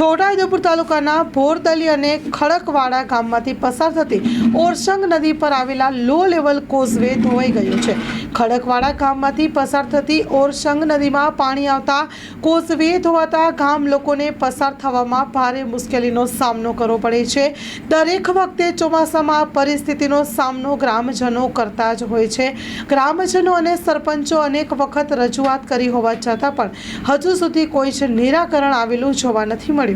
છોટાઉદેપુર તાલુકાના ભોરદલી અને ખડકવાડા ગામમાંથી પસાર થતી ઓરસંગ નદી પર આવેલા લો લેવલ કોઝવે ધોવાઈ ગયો છે। ખડકવાડા ગામમાંથી પસાર થતી ઓરસંગ નદીમાં પાણી આવતા કોઝવે ધોવાતા ગામ લોકોને પસાર થવામાં ભારે મુશ્કેલીનો સામનો કરવો પડે છે। દરેક વખતે ચોમાસામાં આ પરિસ્થિતિનો સામનો ગ્રામજનો કરતા જ હોય છે। ગ્રામજનો અને સરપંચો અનેક વખત રજૂઆત કરી હોવા છતાં પણ હજુ સુધી કોઈ જ નિરાકરણ આવેલું જોવા નથી મળ્યું।